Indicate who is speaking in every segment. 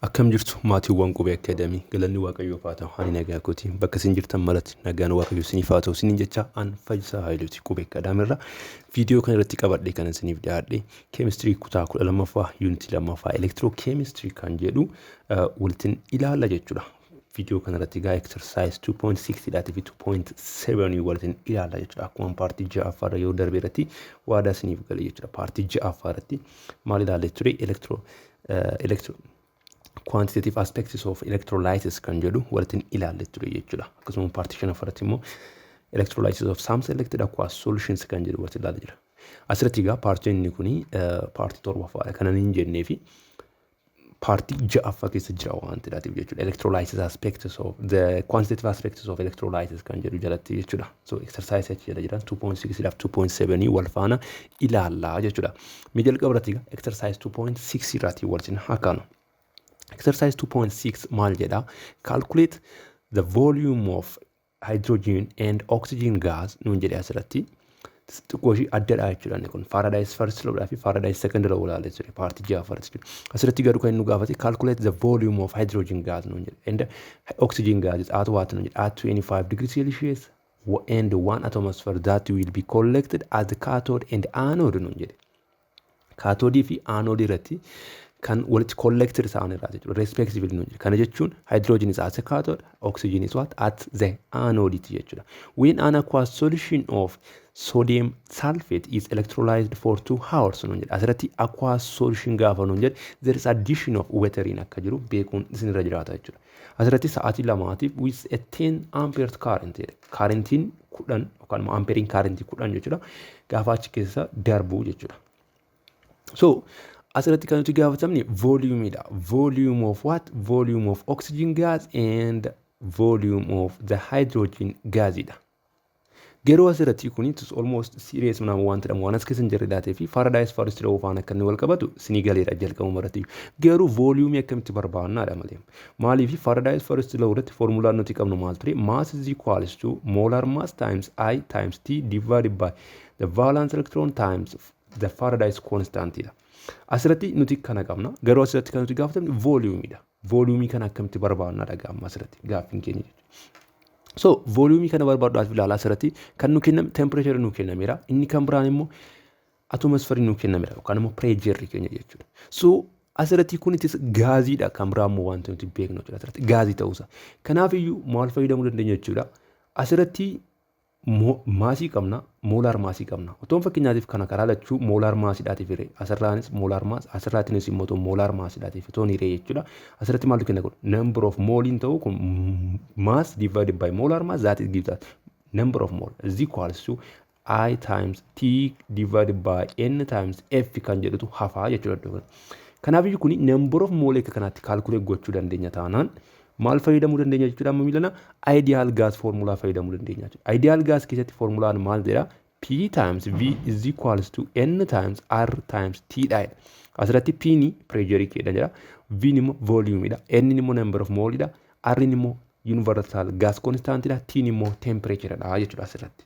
Speaker 1: Akkam jirtu maatiiwwan Qubeeacademy galanni waaqayyoof haa ta'u ani nagaa kooti bakka isin jirtan maratti nagaan waaqayyoo isiniif haa ta'u isiniin jecha an Fayyisaa Haayiluuti Qubeeacademy irra viidiyoo kana irratti qabadhee kan isiniif dhiyaadhe chemistry kutaa 12ffaa unit 2ffaa electrochemistry kan jedhu waliin ilaalla jechuudha. Viidiyoo kana irratti gaa exercise 2.6 dhaatii fi 2.7 waliin ilaalla jechuudha. Akkuma paartii 6ffaa irra yoo darbe irratti waadaa isiniif galee jechuudha. Paartii 6ffaa irratti maal ilaalle ture electro Quantitative Aspects of Electrolysis kan jedhu waliin ilaalle ture jechuudha. Akkasuma paartii 5ffaa irratti immoo Electrolysis of some selected aqueous solutions kan jedhu waliin ilaalle jira. Asirratti gaa paartiin inni kuni paartii 7ffaadha kan ani hin jennee fi paartii 6ffaa keessa jira waan ta'eef jechuudha. Electrolysis aspects of the quantitative aspects of electrolysis kan jedhu jalatti jechuudha. So exercise jala jira 2.6 fi 2.7 wal faana ilaalla jechuudha. Mi jalqaba irratti gaa exercise 2.6 irratti waliin haakaanu. Exercise 2.6 maal jedha? Calculate the volume of hydrogen and oxygen gas nuun jedhe asirratti. Xiqqooshii addadha jechuudha inni kun Faraday's first law fi Faraday's second law ilaalle ture paartii 6ffaa irratti. Asirratti garuu kan inni gaafate calculate the volume of hydrogen gas nuun jedhe and oxygen gas is at what nuun jedhe at 25 degrees Celsius and 1 atmosphere that will be collected as the cathode and anode nuun jedhe. Cathode fi anode irratti kan walitti collected ta'an irraa jechuudha respectively nuun jedhe. Kana jechuun hydrogen is as a cathode, oxygen is what at the anode jechuudha. When an aqueous solution of sodium sulfate is electrolyzed for 2 hours nuun jedhe. Asirratti aqueous solution gaafa nuun jedhe there is addition of water akka jiru beekuun isinirra jiraata jechuudha. Asirratti sa'aatii lamaatiif with a 10 ampere current jedhe. Currentiin 10 yookaan amperiin currentii 10 jechuudha. Gaafa achi keessa darbu jechuudha. So asirratti kan nuti gaafatamne volume dha. Volume of what? Volume of oxygen gas and volume of the hydrogen gas dha. Garuu asirratti kun it is almost serious nama waan ta'eef waan as keessa hin jirre laatee fi Faraday's first law faana akka inni wal qabatu sinii galeera jalqabu maratti. Garuu volume akkamitti barbaannaadha malee. Maaliif Faraday's first law irratti formulaan nuti qabnu maal ture? Mass is equals to molar mass times I times T divided by the valence electron times the Faraday's constant dha. Asirratti nuti kana qabna. Garuu asirratti kan nuti gaafatamne volume dha. Volume kana akkamitti barbaannaadha gaamma asirratti gaaffiin keenya jechuudha. So volume kana barbaaduudhaaf ilaala asirratti kan nu kenname temperature nu kennameera. Inni kan biraan immoo atmosphere nu kennameera yookaan immoo pressure keenya jechuudha. So asirratti kun itis gaaziidha kan biraan immoo wanti nuti beeknu jechuudha asirratti gaazii ta'uusa. Kanaaf iyyuu maal fayyadamuu dandeenya jechuudha. Asirratti maasii qabna, molar maasii qabna. Otoon fakkeenyaatiif kana karaa lachuu molar maasiidhaatiif hiree. Asirraanis molar maas, asirraatiinis immoo molar maasiidhaatiif otoon hiree jechuudha. Asirratti maaltu kenna kun number of mole ta'u kun mass divided by molar mass that is gives us number of mole is equals to I times T divided by N times F kan jedhutu hafaa jechuudha. Kanaaf iyyuu kun number of mole akka kanaatti calculate gochuu dandeenya taanaan maal fayyadamuu dandeenya jechuudha amma milana ideal gas formula fayyadamuu dandeenya jechuudha. Ideal gas keessatti formulaan maal jedha? P times V is equals to N times R times T dha. Asirratti P ni pressure keedha jedha. V ni immoo volume dha. N ni immoo number of mole dha. R ni immoo universal gas constant dha. T ni immoo temperature dha jechuudha asirratti.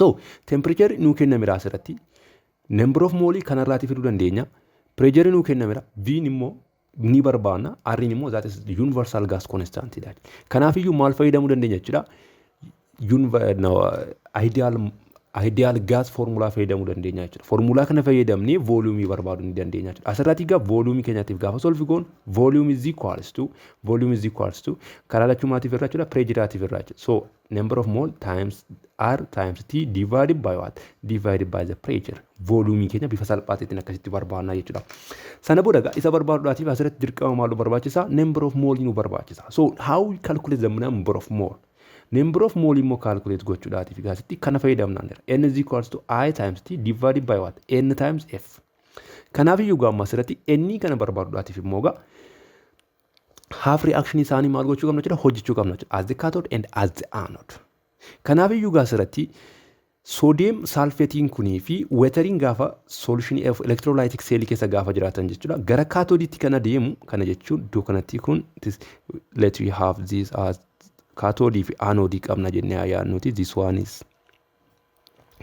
Speaker 1: So temperature nu kennamira asirratti. Number of mole kanarraati fiduu dandeenya. Pressure nu kennamira. V ni immoo ni barbaanna arrin immoo that is universal gas constant dha. Kanaaf iyyuu maal fayyadamuu dandeenya jechuudha. Ideal gas formula fayyadamuu dandeenya jechuudha. Formula kana fayyadamnee volume barbaaduu ni dandeenya jechuudha. Asirratti gaa volume keenyaatiif gaafa solve goon volume is equals to karaa lachumaatiif irraa jechuudha pressureatiif irraa jechuudha. So number of mole times R times T divided by what? Divided by the pressure. Volume keenya bifa salphaatiin akkasitti barbaannaa jechuudha. Sana booda isa barbaaduudhaatiif asirratti dirqama maaltu barbaachisa? Number of mole nu barbaachisa. So how we calculate the number of mole? Number of mole immoo calculate gochuudhaatiif gaasitti kana fayyadamnaan jira. N is equals to I times T divided by what? N times F. Kanaaf iyyuu gaamma asirratti N kana barbaaduudhaatiif immoo gaa half reaction isaanii maal gochuu qabna jechuudha hojjechuu qabna jechuudha as the cathode and as the anode. Kanaaf iyyuu gaa asirratti sodium sulfatein kunii fi wateriin gaafa solution of electrolytic cell keessa gaafa jiraatan jechuudha gara cathodiitti kana deemu kana jechuun iddoo kanatti kun let we have this as cathode fi anode qabna jennee yaadnuti. This one is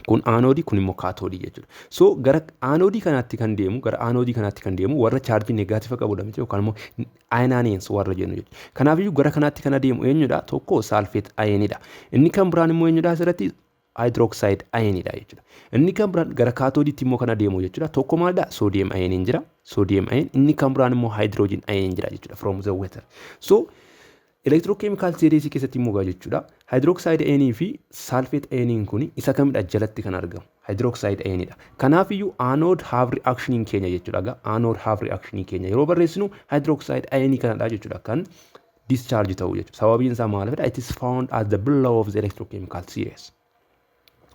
Speaker 1: Kun aanodii kun immoo kaatoodii jechuudha. So gara aanodii kanaatti kan deemu warra chaarjii negaativa qabudha miti yookaan immoo ayinaaniins warra jennu jechuudha. Kanaafiyyuu gara kanaatti kana deemu eenyudha? Tokko saalfeet ayinidha. Inni kan biraan immoo eenyudha asirratti? Hydroxide ayinidha jechuudha. Inni kan biraan gara kaatoodiitti immoo kana deemu jechuudha. Tokko maalidha? Soodiyem ayiniin jira. Soodiyem ayin. Inni kan biraan immoo hydrogen ayiniin jira jechuudha from the water. So Electrochemical series keessatti immoo jechuudha. Hydroxide ayinii fi sulfate ayiniin kun isa kamidha jalatti kan argamu? Hydroxide ayinidha. Kanaafiyyuu anode have reaction keenya jechuudha. Anode have reaction keenya yeroo barreessinu hydroxide ayinii kanadha jechuudha kan discharge ta'u jechuudha. Sababiin isaa maalidha? It is found at the below of the electrochemical series.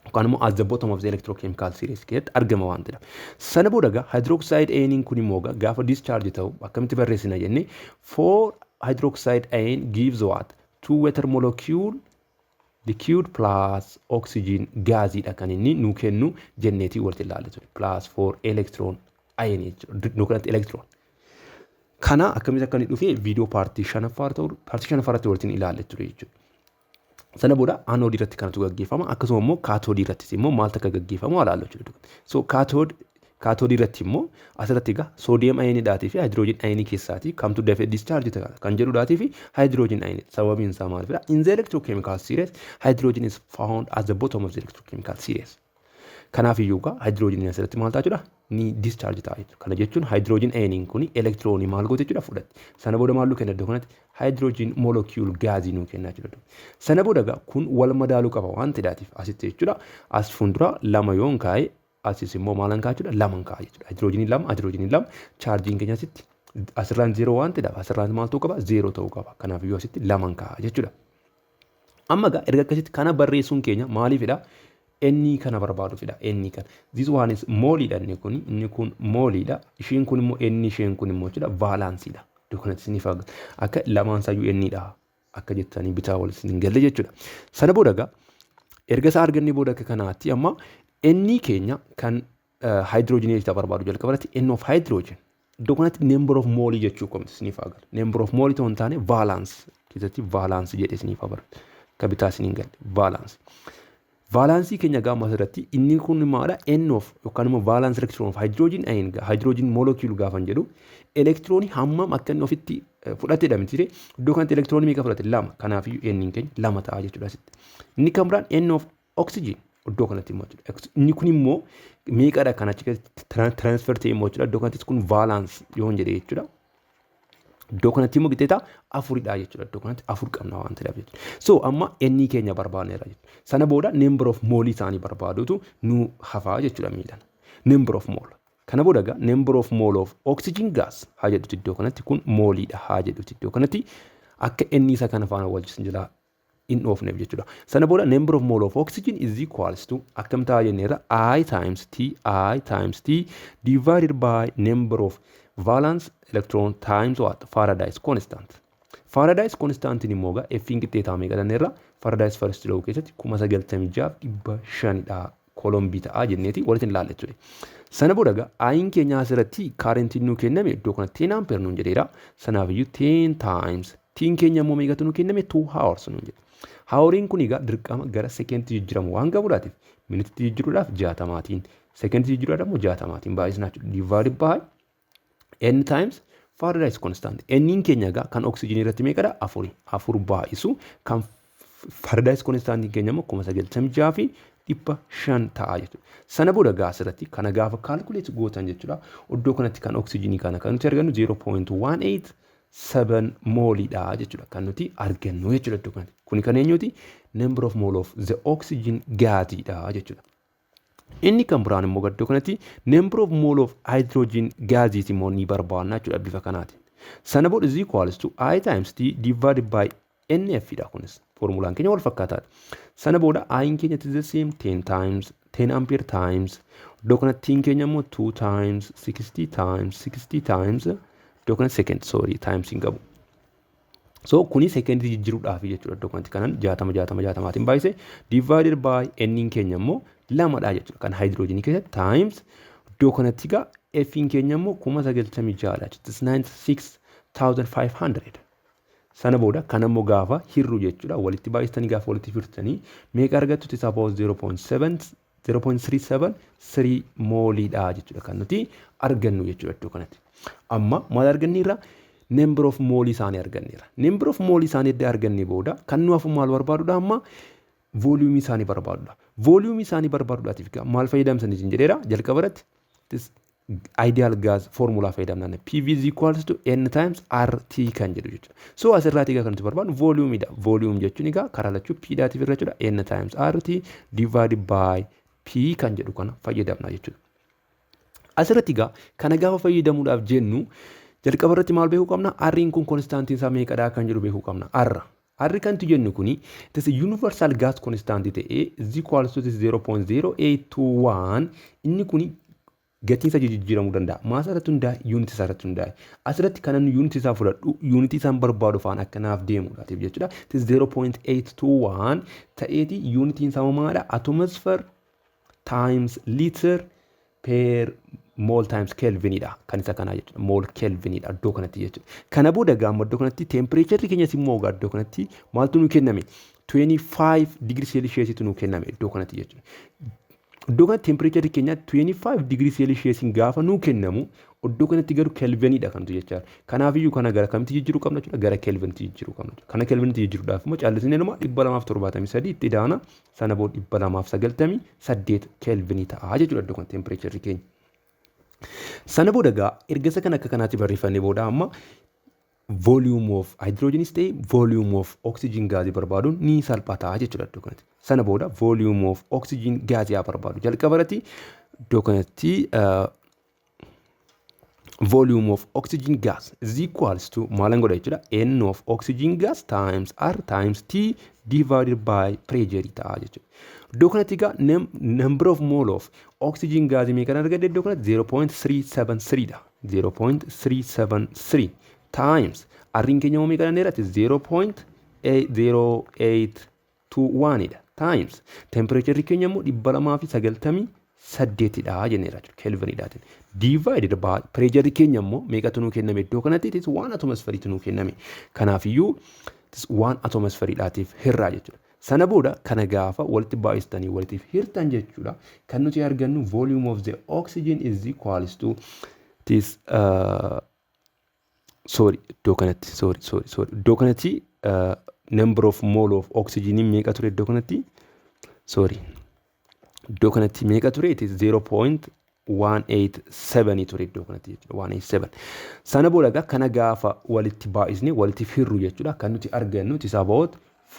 Speaker 1: Yookaan immoo at the bottom of the electrochemical series keessatti argama waan ta'eef. Sana booda hydroxide ayiniin kun immoo gaafa discharge ta'u akkamitti barreessina jennee for hydroxide ion gives what? Two water molecule liquid plus oxygen gaasiidha kan inni nu kennu jenneetii walitti ilaalle plus 4 electron ion nucleate electron. Kana akkamitti akka inni dhufee viidiyoo paartii shanaffaarratti walitti ilaalle ture jechuudha. Sana booda anoodii irratti kanatu gaggeeffama akkasuma immoo kaatoodii irrattis immoo maaltu akka gaggeeffamu ilaallu jechuudha. So kaatoodii irratti immoo asirratti egaa soodiyem ayinidhaatii fi hydrogen ayinii keessaatii kamtu dafee discharge ta'a kan jedhudhaatii fi hydrogen ayinii sababiin isaa maalidha? In the electrochemical series hydrogen is found at the bottom of the electrochemical series. Kanaaf iyyuu egaa hydrogen asirratti maal ta'a jechuudha? Ni discharge ta'a jechuudha. Kana jechuun hydrogen ayiniin kun elektiroonii maal goote jechuudha fudhatti. Sana booda maal kenna iddoo kanatti hydrogen molecule gaasii nu kenna jechuudha. Sana booda egaa kun wal madaaluu qaba waan ta'eef asitti jechuudha. As fuuldura lama yoon kaa'e asis immoo maalan kaa jechuudha laman kaa jechuudha. Hydrogenii lama chaarjiin keenya asitti asirraan 0 waan ta'eef asirraan maaltu qaba 0 ta'uu qaba. Kanaaf iyyuu asitti laman kaa jechuudha. Amma egaa erga akkasitti kana barreessuun keenya maaliifidha? Inni kana barbaaduufidha. Inni kana. This one is mooliidha inni kun mooliidha. Isheen kun immoo isheen kun immoo jechuudha vaalaansiidha. Iddoo kanatti ni faga. Akka lamaan sayyuu innidha. Akka jettanii bitaa wal isin galle jechuudha. Sana booda egaa erga isaa argannee booda akka kanaatti amma inni keenya kan hydrogeneity barbaadu jalqabarratti n of hydrogen. Iddoo kanatti number of mole jechuu komti isiniif agarra. Number of mole ta'uu hin taane valence keessatti valence jedhee isiniif agarra. Akka bitaa isiniin galle valence. Valence keenya gaafa asirratti inni kun maadha n of yookaan immoo valence electron of hydrogen ion hydrogen molecule gaafa jedhu elektiroonii hammam akka inni ofitti fudhatedha miti iddoo kanatti elektiroonii meeqa fudhate lama kanaaf iyyuu n keenya lama ta'a jechuudha asitti. Inni kan biraan n of oxygen iddoo kanatti immoo jechuudha. Inni kun immoo meeqadha kan achi keessatti transfer ta'e immoo jechuudha. Iddoo kanatti kun valence yoon jedhee jechuudha. Iddoo kanatti immoo giteeta afuridha jechuudha. Iddoo kanatti afur qabna waan ta'eef jechuudha. So amma inni keenya barbaanneera jechuudha. Sana booda number of mole isaanii barbaadutu nu hafaa jechuudha miidhan. Number of mole. Kana booda egaa number of mole of oxygen gas haa jedhuti iddoo kanatti kun mooliidha haa jedhuti iddoo kanatti akka inni isa kana faana wal jala in oofneef jechuudha. Sana booda number of mole of oxygen is equals to akkam ta'a jenneerra I times T divided by number of valence electron times what? Faraday's constant. Faraday's constant ni moga F'n qixxeetaa meeqa jenneerra Faraday's first law keessatti 1956 kolombii ta'a jenneeti walitti ilaalle ture. Sana booda egaa ayin keenya asirratti kaarentiin nu kenname iddoo kanatti 10 ampere nuun jedheera. Sanaaf iyyuu 10 times tiin keenya immoo meeqatu nu kenname 2 hours nuun jedhe. Haaworiin kun egaa dirqama gara sekendiitti jijjiiramu waan qabuudhaatiif minititti jijjiiruudhaaf 60maatiin sekendiitti jijjiiruudhaaf immoo 60maatiin baay'isnaa jechuudha. Divided by n times Faraday's constant. N'n keenya egaa kan oksijiinii irratti meeqadha? Afur baay'isu kan Faraday's constant keenya immoo 1956 ta'a jechuudha. Sana booda egaa asirratti kana gaafa calculate gootan jechuudha. Iddoo kanatti kan oksijiinii kana kan nuti argannu 0.187 mooliidha jechuudha. Kan nuti argannu jechuudha iddoo kanatti. Kuni kan eenyuti? Number of mole of the oxygen gaasiidha jechuudha. Inni kan biraan immoo iddoo kanatti number of mole of hydrogen gaasiiti immoo ni barbaanna jechuudha bifa kanaatiin. Sana booda is equals to I times T divided by NF dha kunis. Formulaan keenya wal fakkaataadha. Sana booda I'n keenya is the same 10 ampere times iddoo kanatti T'in keenya immoo 2 times 60 times iddoo kanatti second times hin qabu. So kuni secondary jijjiiruudhaaf jechuudha iddoo kanatti kanan 60 baay'ise divided by N'in keenya immoo lamadha jechuudha kan hydrogenii keessatti times iddoo kanatti egaa F'n keenya immoo 1956 jechuudha 96,500. Sana booda kan immoo gaafa hirru jechuudha walitti baay'istanii gaafa walitti firtanii meeqa argattu is about 0.373 mooliidha jechuudha kan nuti argannu jechuudha iddoo kanatti. Amma maal arganneerra? Number of moolii isaanii arganneerra. Number of moolii isaanii edda argannee booda kan nu hafu maal barbaadudha amma? Volume isaanii barbaadudha. Volume isaanii barbaaduudhaatiif maal fayyadamsanii jedheera jalqaba irratti ideal gas formula fayyadamnaan PV is equals to N times RT kan jedhu jechuudha. So asirraati egaa kan nuti barbaadnu volume dha. Volume jechuun egaa karaa lachuu P dhaatiif irra jechuudha. N times RT divided by P kan jedhu kana fayyadamna jechuudha. Asirratti egaa kana gaafa fayyadamuudhaaf jennu jalqaba irratti maal beekuu qabna? R'n kun konstaantiin isaa meeqadha kan jedhu beekuu qabna. R kan tu jennu kuni it is a universal gas constant ta'ee is equals to 0.0821 inni kuni gatiin isaa jijjiiramuu danda'a. Maasa irratti hundaa'e, yuunitii isaa irratti hundaa'e. Asirratti kan inni yuunitii isaa fudhadhu, yuunitii isaan barbaadu faana akkanaaf deemuudhaatiif jechuudha. It is 0.821 ta'eeti yuunitiin isaa maadha? Atmosphere times liter per mole times kelvinidha. Kan isa kanaa jechuudha. Mole kelvinidha iddoo kanatti jechuudha. Kana booda gaamma iddoo kanatti temperature keenyas immoo iddoo kanatti maaltu nu kenname? 25 degree Celsius nu kenname iddoo kanatti jechuudha. Iddoo kanatti temperature keenya 25 degree Celsius gaafa nu kennamu iddoo kanatti garuu kelvinidha kan tu jechuudha. Kanaafiyyuu kana gara kamitti jijjiiruu qabna jechuudha? Gara kelvinitti jijjiiruu qabna jechuudha. Kana kelvinitti jijjiiruudhaaf immoo caallisnee nama 273 itti daana sana booda 298 kelvinii ta'a jechuudha iddoo kanatti temperature keenya. Sana booda gaa erga isa kan akka kanaatti barreeffannee booda amma volume of hydrogen is ta'e volume of oxygen gaasii barbaaduun ni salphataa jechuudha iddoo kanatti. Sana booda volume of oxygen gaasii haa barbaadu. Jalqaba irratti iddoo kanatti volume of oxygen gas is equals to maalan godha jechuudha? N of oxygen gas times R times T divided by pressure ta'a jechuudha. Iddoo kanatti egaa number of mole of oxygen gaasii meeqan argadde iddoo kanatti 0.373 dha. 0.373 times R'n keenya moo meeqan dheeratti 0.0821 dha. Times temperature keenya immoo 298 dha jenneera jechuudha. Kelvinidhaatiin. Divided by pressure keenya immoo meeqatu nuu kenname iddoo kanatti? It is 1 atmosphere nuu kenname. Kanaafiyyuu it is 1 atmosphere dhaatiif hirraa jechuudha. Sana booda kana gaafa walitti baay'istanii walitiif hirtan jechuudha. Kan nuti argannu volume of the oxygen is equals to this iddoo kanatti number of mole of oxygen meeqa ture iddoo kanatti? Iddoo kanatti meeqa ture? It is 0.187 ture iddoo kanatti jechuudha. 187. Sana booda kana gaafa walitti baay'isne walitiif hirru jechuudha. Kan nuti argannu it is about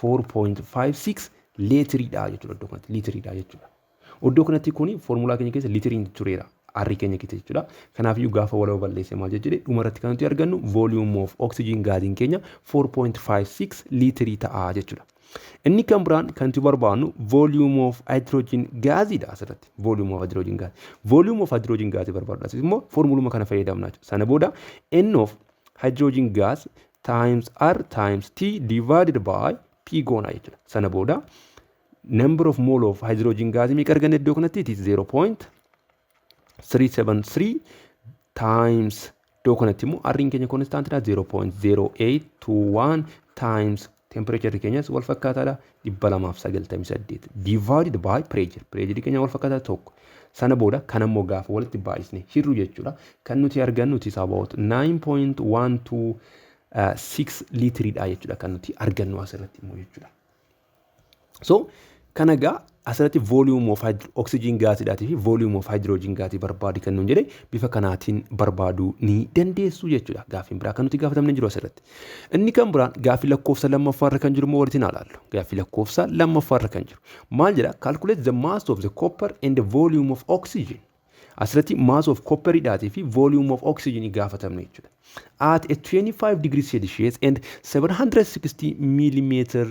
Speaker 1: 4.56 liitiridha jechuudha iddoo kanatti. Liitiridha jechuudha. Iddoo kanatti kuni formulaa keenya keessa liitiriin tureera. Arri keenya keessa jechuudha. Kanaafiyyuu gaafa waloo balleesse maal jechuudha? Dhumarratti kan nuti argannu volume of oxygen gaasiin keenya 4.56 liitirii ta'a jechuudha. Inni kan biraan kan nuti barbaannu volume of hydrogen gaasiidha asirratti. Volume of hydrogen gas. Volume of hydrogen gaasii barbaaduudhaaf immoo formuluma kana fayyadamna jechuudha. Sana booda N of hydrogen gas times R times T divided by P goona jechuudha. Sana booda number of mole of hydrogen gaasii meeqa arganne iddoo kanatti? It is 0.373 times iddoo kanatti immoo R'n keenya konstaantidha 0.0821 times temperature keenyas wal fakkaataadha 298 divided by pressure. Pressure keenya wal fakkaata tokko. Sana booda kan ammoo gaafa walitti baay'isne hirru jechuudha. Kan nuti argannu it is about 9.126 liitiridha jechuudha kan nuti argannu asirratti immoo jechuudha. So kana gaa asirratti volume of oxygen gaasiidhaatii fi volume of hydrogen gaasii barbaadi kan nuun jedhe bifa kanaatiin barbaaduu ni dandeessu jechuudha. Gaaffiin biraa kan nuti gaafatamne jiru asirratti. Inni kan biraan gaaffii lakkoofsa lammaffaarra kan jiru moo walitti ilaallu? Gaaffii lakkoofsa lammaffaarra kan jiru. Maal jedha? Calculate the mass of the copper and the volume of oxygen. Asirratti mass of copper dhaatii fi volume of oxygen gaafatamne jechuudha. At a 25 degree Celsius and 760 millimeter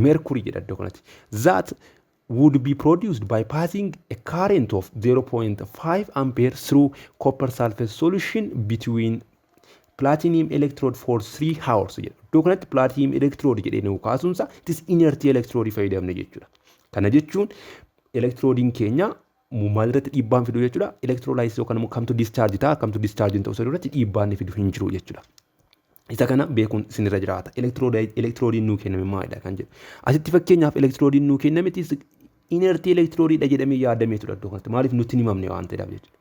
Speaker 1: mercury jedha iddoo kanatti. That would be produced by passing a current of 0.5 ampere through copper sulfate solution between platinum electrode for 3 hours jedha. Iddoo kanatti platinum electrode jedhee nu kaasuunsa it is inert electrode fayyadamne jechuudha. Kana jechuun electrodiin keenya maalirratti dhiibbaan fidu jechuudha. Electrolysis yookaan immoo kamtu discharge ta'a kamtu discharge ta'uu isaa irratti dhiibbaan fidu hin jiru jechuudha. Isa kana beekuun isinirra jiraata. Electrodiin nuu kenname maalidha kan jedhu. Asitti fakkeenyaaf electrodiin nuu kenname inertii elektirooniidha jedhamee yaadamee ture iddoo kanatti. Maaliif nutti hin himamne waan ta'eef jechuudha.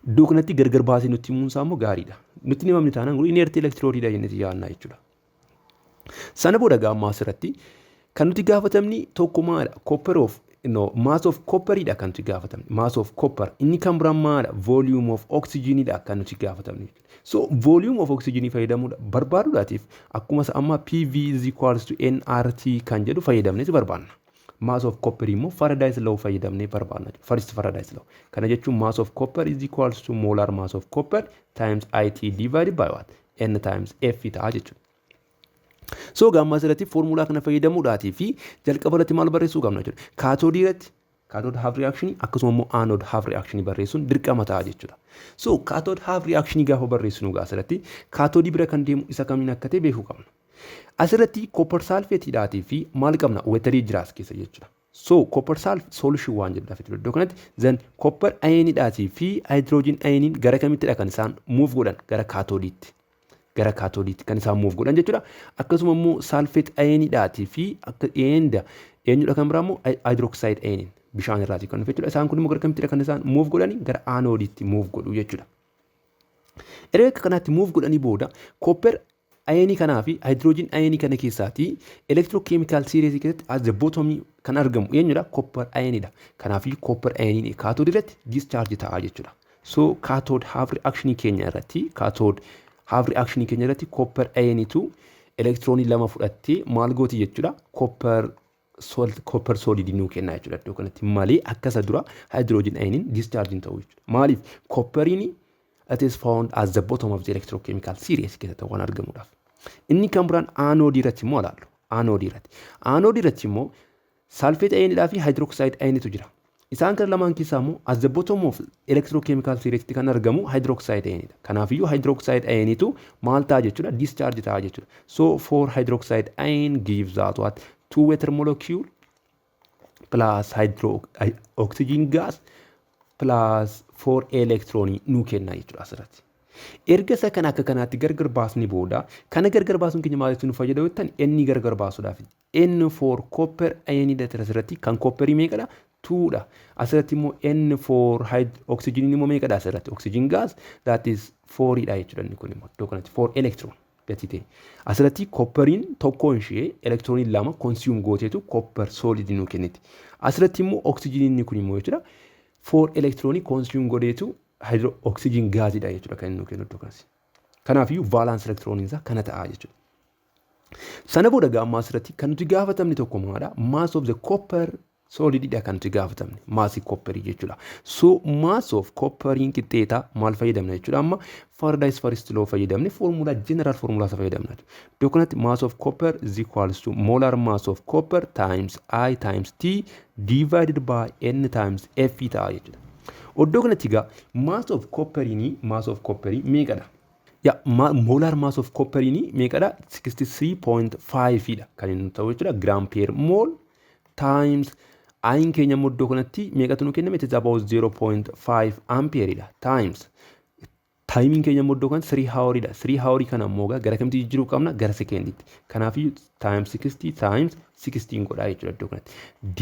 Speaker 1: Iddoo kanatti gargar baasee nutti himuun isaa immoo gaariidha. Nutti hin himamne taanaan inertii elektirooniidha jennee yaadnaa jechuudha. Sana booda gaammaa asirratti kan nuti gaafatamni tokko maadha? Copper of mass of copperidha kan nuti gaafatamni. Mass of copper inni kan biraan maadha? Volume of oxygenidha kan nuti gaafatamni. So volume of oxygen fayyadamuudha barbaaduudhaatiif akkuma amma PV is equals to nRT kan jedhu fayyadamnee barbaanna. Mass of copper immoo Faraday's law fayyadamnee barbaanna. First Faraday's law. Kana jechuun mass of copper is equals to molar mass of copper times IT divided by what? N times F ta'a jechuudha. So gamma asirratti formula kana fayyadamuudhaatii fi jalqaba irratti maal barreessuu qabna jechuudha. Kaatoodii irratti cathode half reaction akkasuma immoo anode half reaction barreessuun dirqama ta'a jechuudha. So cathode half reaction gaafa barreessinu asirratti kaatoodii bira kan deemu isa kamiin akka ta'e beekuu qabna. Asirratti copper sulfate dhaatii fi maal qabna? Waterii jiraas keessa jechuudha. So copper sulfate solution waan jedhaaf jechuudha. Iddoo kanatti then copper ion dhaatii fi hydrogen ion gara kamittidha kan isaan move godhan? Gara kaatoodiitti. Gara kaatoodiitti kan isaan move godhan jechuudha. Akkasuma immoo sulfate ion dhaatii fi akka eenyudha kan biraa immoo hydroxide ion bishaan irraati kan dhufe jechuudha. Isaan kun immoo gara kamittidha kan isaan move godhani? Gara anoodiitti move godhu jechuudha. Erga kanatti move godhanii booda copper ion kanaa fi hydrogen ion kana keessaati electrochemical series keessatti as the bottom kan argamu eenyudha? Copper ionidha. Kanaaf copper ion cathode irratti discharge ta'a jechuudha. So cathode half reaction keenya irratti copper ionitu electron lama fudhattee maal gooti jechuudha? Copper solid nuu kenna jechuudha. Iddoo kanatti malee akkasa dura hydrogen ion discharge ta'u jechuudha. Maaliif copperini it is found as the bottom of the electrochemical series keessatti waan argamuudhaaf. Inni kan biraan anode irratti immoo ilaallu. Anode irratti immoo sulfate ion fi hydroxide ionitu jira. Isaan kana lamaan keessaa immoo as the bottom of electrochemical series kan argamu hydroxide ionidha. Kanaafiyyuu hydroxide ionitu maal ta'a jechuudha? Discharge ta'a jechuudha. So for hydroxide ion gives that what? 2 water molecule plus oxygen gas plus 4 electron nuu kenna jechuudha asirratti. Erga isa kan akka kanaatti gargar baasni booda kana gargar baasuun keenya maaliif nu fayyada jettan inni gargar baasuudhaaf N4 copper ion asirratti kan copperii meeqadha? 2dha. Asirratti immoo N4 oxygen immoo meeqadha asirratti? Oxygen gas that is 4dha jechuudha inni kun immoo iddoo kanatti 4 electron gatite. Asirratti copperiin tokkoon ishee electroniin lama consume gooteetu copper solid nuu kenniti. Asirratti immoo oxygen kun immoo jechuudha 4 electroni consume godheetu oxygen gaazidha jechuudha kan inni kennu iddoo kanatti. Kanaafiyyuu valence electroniin isaa kana ta'a jechuudha. Sana booda gaammaa asirratti kan nuti gaafatamni tokko maadha? Mass of the copper solididha kan nuti gaafatamni. Maasii copperii jechuudha. So mass of copperiin qixxeeta maal fayyadamna jechuudha? Amma Faraday's first law fayyadamne formula general formula isa fayyadamna. Iddoo kanatti mass of copper is equals to molar mass of copper times I times T divided by N times F ta'a jechuudha. Iddoo kanatti egaa mass of copperii meeqadha? Molar mass of copperii meeqadha? 63.5 dha kan inni ta'u jechuudha. Gram per mole times ayin keenya immoo iddoo kanatti meeqatu nu kenname? It is about 0.5 ampere dha times timing keenya immoo iddoo kanatti 3 hour dha. 3 hour kana immoo gara kamitti jijjiiruu qabna? Gara sekenditti. Kanaafiyyuu times 60 times 16 godha jechuudha iddoo kanatti.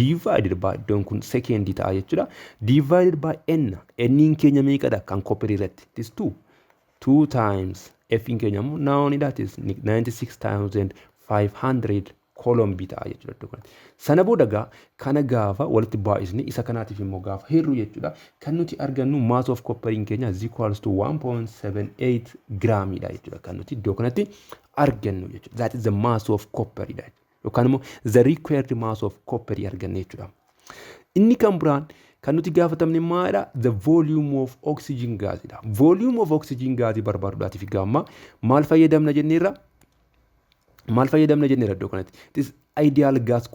Speaker 1: Divided by iddoon kun sekendii ta'a jechuudha. Divided by n. N keenya meeqadha kan copper irratti? It is 2. 2 times F keenya immoo now that is 96,500 coulomb ta'a jechuudha iddoo kanatti. Sana booda kana gaafa walitti baay'isne isa kanaatiif immoo gaafa hirru jechuudha. Kan nuti argannu mass of copperiin keenya is equals to 1.78 gramidha jechuudha kan nuti iddoo kanatti argannu jechuudha. That is the mass of copperidha. Yookaan immoo the required mass of copperii arganne jechuudha. Inni kan biraan kan nuti gaafatamne maadha? The volume of oxygen gaasidha. Volume of oxygen gaasii barbaaduudhaatiif gaamma maal fayyadamna jenneerra? Iddoo kanatti? This ideal gas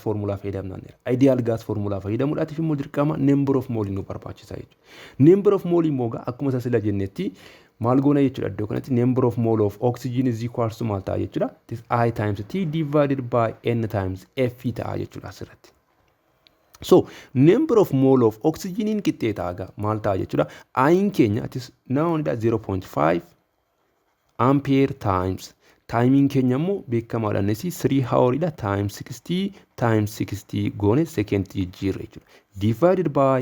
Speaker 1: formula fayyadamna. Ideal gas formula fayyadamuudhaatiif immoo dirqama number of mole nu barbaachisa jechuudha. Number of mole immoo akkuma isa sila jennetti maal goona jechuudha iddoo kanatti? Number of mole of oxygen is equals to maal ta'a jechuudha? This I times T divided by N times F ta'a jechuudha asirratti. So number of mole of oxygen in qixxeetaa maal ta'a jechuudha? Ayin keenya it is now only 0.5 ampere times Taayimiin keenya immoo beekamaadha innis 3 hawriidha times 60 goone sekeendii jijjiirra jechuudha. Divided by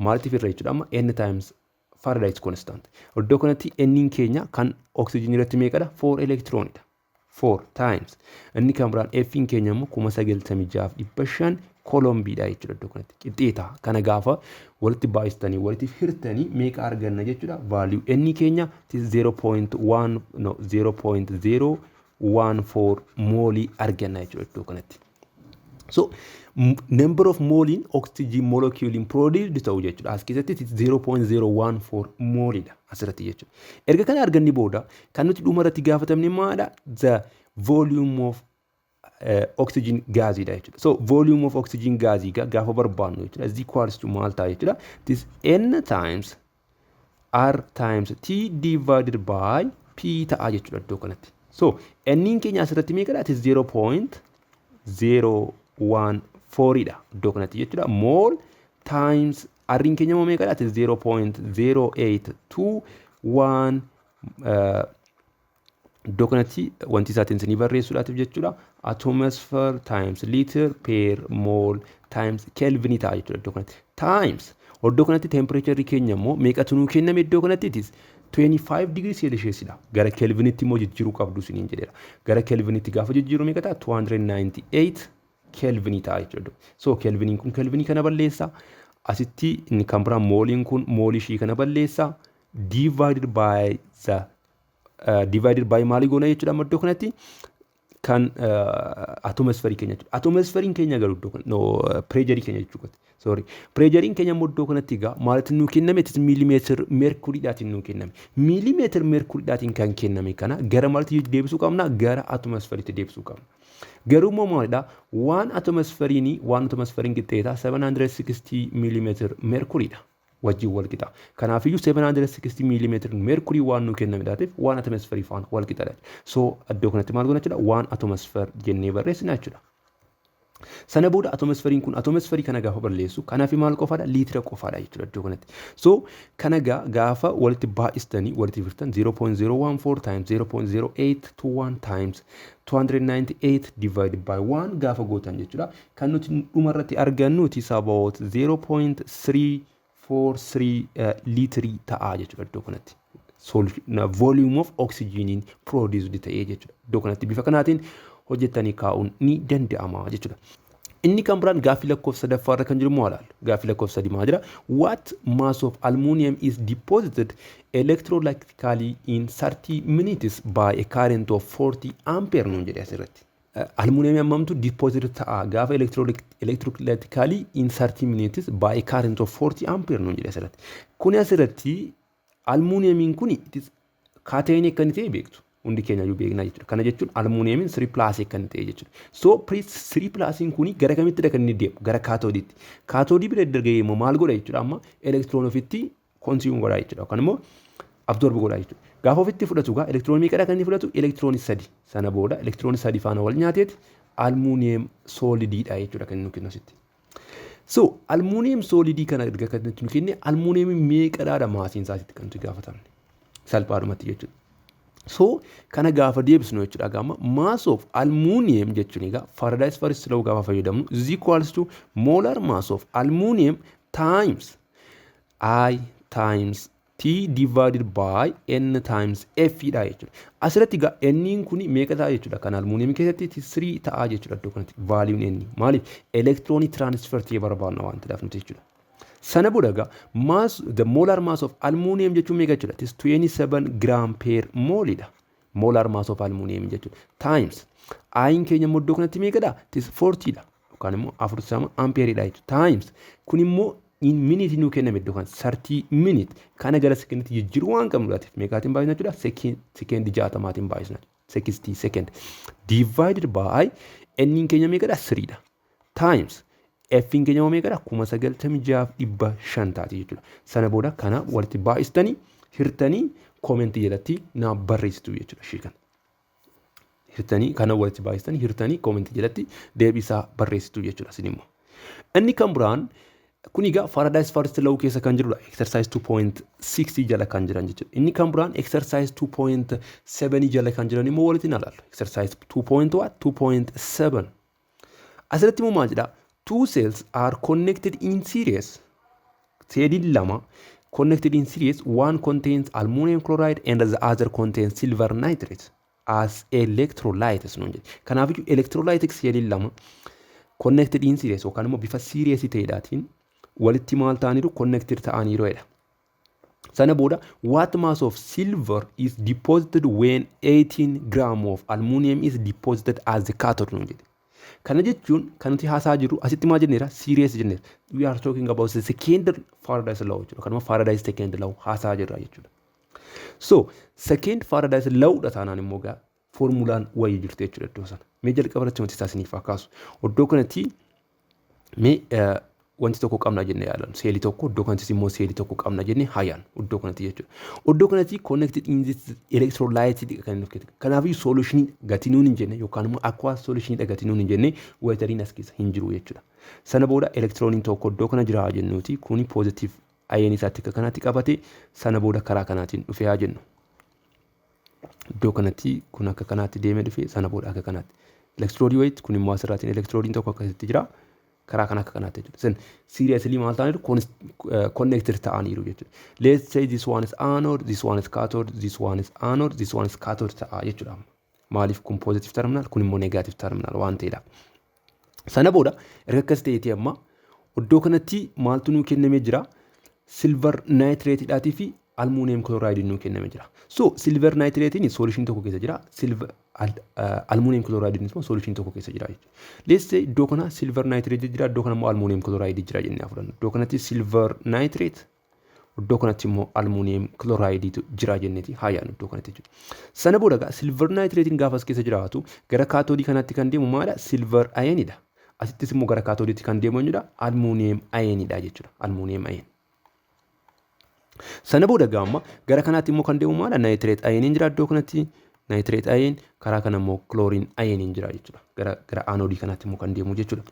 Speaker 1: maaliif irra jechuudha amma n times Faraday's constant. Iddoo kanatti n keenya kan oxygen irratti meeqadha? 4 electronidha. 4 times. Inni kan biraan f keenya immoo 96,500 kolombiidha jechuudha iddoo kanatti. Qixxeeta kana gaafa walitti baay'istanii walitti hirtanii meeqa arganna jechuudha. Value n keenya 0.14 molii arganna jechuudha iddoo kanatti. So number of mole in oxygen molecule in produced ta'u jechuudha. As keessatti 0.014 molidha asirratti jechuudha. Erga kana arganni booda kan nuti dhuma irratti gaafatamne maadha? The volume of oxygen gaasiidha jechuudha. So volume of oxygen gaasii gaafa barbaannu jechuudha. Is equals to maal ta'a jechuudha. This n times r times t divided by p ta'a jechuudha iddoo kanatti. So n keenya asirratti meeqadha? It is 0.014 dha iddoo kanatti jechuudha. Mole times r keenya immoo meeqadha? It is 0.0821 iddoo kanatti wanti isaatiin isinii barreessuudhaatiif jechuudha. Atmosphere times liter per mole times Kelvin ta'a jechuudha iddoo kanatti. Times iddoo kanatti temperature keenya immoo meeqatu nuu kenname iddoo kanatti? It is 25 degrees Celsius dha. Gara Kelvinitti immoo jijjiiruu qabdu isiniin jedheera. Gara Kelvinitti gaafa jijjiiruu meeqa ta'a? 298 Kelvin ta'a jechuudha. So Kelviniin kun Kelvinii kana balleessa. Asitti inni kan biraan mooliin kun moolii ishii kana balleessa. Divided by the divided by maali goona jechuudha iddoo kanatti kan atmosphere keenya jechuudha. Atmosphere keenya garuu iddoo kana pressure keenya jechuudha. Sorry. Pressure keenya iddoo kanatti egaa maalitti nuu kenname? Millimeetir merkuuriidhaatiin nuu kenname. Millimeetir merkuuriidhaatiin kan kenname kana gara maalitti deebisuu qabna? Gara atmosphereetti deebisuu qabna. Garuu immoo maalidha? Waan atmosferiin qixxeeta 760 millimeetir merkuuriidha. Wajjin wal qixa. Kanaafiyyuu 760 millimeetir merkurii waan nuu kennamedhaatiif waan atmosferii faana wal qixadha. So iddoo kanatti maal goona jechuudha? Waan atmosfer jennee barreessina jechuudha. Sana booda atmosferiin kun atmosferii kana gaafa balleessu kanaaf maal qofaadha? Liitira qofaadha jechuudha iddoo kanatti. So kana gaafa walitti baay'istanii walitti firtan 0.014 times 0.0821 times 298 divided by 1 gaafa gootan jechuudha. Kan nuti dhuma irratti argannu is about 0.343 litri ta'a jechuudha iddoo kanatti. Volume of oxygen produced ta'ee jechuudha. Iddoo kanatti bifa kanaatiin hojjettanii kaa'uun ni danda'ama jechuudha. Inni kan biraan gaaffii lakkoofsa sadaffaarra kan jiru maal? Gaaffii lakkoofsa sadii maal jira? What mass of aluminum is deposited electrolytically in 30 minutes by a current of 40 ampere nuun jedhe asirratti. Aluminum hammamtu deposit ta'a gaafa electrolytically in 30 minutes by a current of 40 ampere nuun jedhe asirratti. Kuni asirratti aluminum kuni kaateenii akka inni ta'e beektu. Hundi keenya iyyuu beeknaa jechuudha. Kana jechuun aluminiyamiin 3+ kan ta'e jechuudha. So 3+ kuni gara kamitti kan inni deemu? Gara kaatoodiitti. Kaatoodii bira dargee immoo maal godha jechuudha? Amma elektiroon ofitti konsiiyuum godha jechuudha. Yookaan immoo absorb godha jechuudha. Gaafa ofitti fudhatu gaa elektiroonii meeqadha kan inni fudhatu? Elektiroonii 3. Sana booda elektiroonii 3 faana wal nyaateeti aluminiyam soolidiidha jechuudha kan inni kennu asitti. So aluminiyam soolidii kana erga kan nuti kenne aluminiyamiin meeqadhaadha maasiin isaatti kan nuti gaafatamne. Salphaadhumatti jechuudha. So kana gaafa deebisnu jechuudha gama mass of aluminum jechuun egaa Faraday's first law gaafa fayyadamnu is equals to molar mass of aluminum times I times T divided by N times F dha jechuudha. Asirratti egaa N kun meeqa ta'a jechuudha? Kan aluminum keessatti 3 ta'a jechuudha iddoo kanatti value N. Maaliif? Electron transfer ta'ee barbaadna waan ta'eef nuti jechuudha. Sana booda the molar mass of aluminum jechuun meeqa jechuudha? It is 27 gram per mole dha. Molar mass of aluminum jechuudha. Times I keenya immoo iddoo kanatti meeqadha? It is 40 dha. Yookaan immoo 40 ampere dha jechuudha. Times kun immoo in minute nuu kenname iddoo kan 30 minute kana gara sekenditti jijjiiruu waan qabnuudhaatiif meeqaatiin baay'isna jechuudha? Sekendi 60maatiin baay'isna. 60 second divided by n keenya meeqadha? 3 dha. Times F keenya meeqadha? 96,500 taati jechuudha. Sana booda kana walitti baay'istanii hirtanii koomentii jalatti na barreessitu jechuudha shiikan. Hirtanii kana walitti baay'istanii hirtanii koomentii jalatti deebisaa barreessitu jechuudha sinimmoo. Inni kan biraan Kuniga Faraday's first law keessa kan jirudha. Exercise 2.6 jala kan jiran jechuudha. Inni kan biraan exercise 2.7 jala kan jiran immoo walitti ilaallu. Exercise 2.7. Asirratti immoo maal jedha? Two cells are connected in series. Seeliin lama connected in series. One contains aluminum chloride and the other contains silver nitrate as electrolytes. Kanaafuu electrolytic seeliin lama connected in series yookaan immoo bifa series ta'eedhaatiin walitti maal ta'aniiru connected ta'aniiru jedha. Sana booda what mass of silver is deposited when 18 gram of aluminum is deposited as the cathode nuun jedhe. Kana jechuun kan nuti haasaa jiru asitti maal jenneera series jenneera. We are talking about the second Faraday's law jechuudha. Kanuma Faraday's second law haasaa jirra jechuudha. So second Faraday's law dha taanaan immoo gaa formulaan wayii jirti jechuudha iddoo sana. Mee jalqaba irratti wanti taasisaniif akkaasu. Iddoo kanatti mee wanti tokko qabna jennee yaalan seelii tokko iddoo kanatti immoo seelii tokko qabna jennee hayaan iddoo kanatti jechuudha. Iddoo kanatti connected in this electrolyte kan nuuf kennu. Kanaafuu solution gatinuun hin jenne yookaan immoo aqua solution gatinuun hin jenne wateriin as keessa hin jiru jechuudha. Sana booda elektirooniin tokko iddoo kana jira jennuuti kuni positive ion isaatti akka kanaatti qabate sana booda karaa kanaatiin dhufee haa jennu. Iddoo kanatti kun akka kanaatti deemee dhufee sana booda akka kanaatti. Electrode weight kun immoo asirraatiin elektiroodiin tokko akkasitti jira. Karaa kana akka kanaatti jechuudha. Sen seriously maal ta'aniiru connected ta'aniiru jechuudha. Let's say this one is anode, this one is cathode, this one is anode, this one is cathode ta'a jechuudha. Maaliif kun positive terminal kun immoo negative terminal waan ta'eedha. Sana booda erga akkas ta'eeti amma iddoo kanatti maaltu nuu kennamee jira? Silver nitrate dhaatii fi aluminum chloride nuu kennamee jira. So silver nitrate ni solution tokko keessa jira. Silver aluminum chloride ni solution tokko keessa jira jechuudha. Let's say iddoo kana silver nitrate jira, iddoo kana immoo aluminum chloride jira jennee fudhanna. Iddoo kanatti silver nitrate, iddoo kanatti immoo aluminum chloride jira jenneeti haayaan iddoo kanatti jechuudha. Sana booda gaa silver nitrate gaafa as keessa jiraatu gara kaatoodii kanatti kan deemu maadha? Silver ionidha. Asittis immoo gara kaatoodiitti kan deemu eenyudha? Aluminum ionidha jechuudha. Aluminum ion. Sana booda gaamma gara kanaatti immoo kan deemu maadha? Nitrate ion jira iddoo kanatti. Nitrate ion karaa kana immoo chlorine ion jira jechuudha. Gara anodii kanaatti immoo kan deemu jechuudha.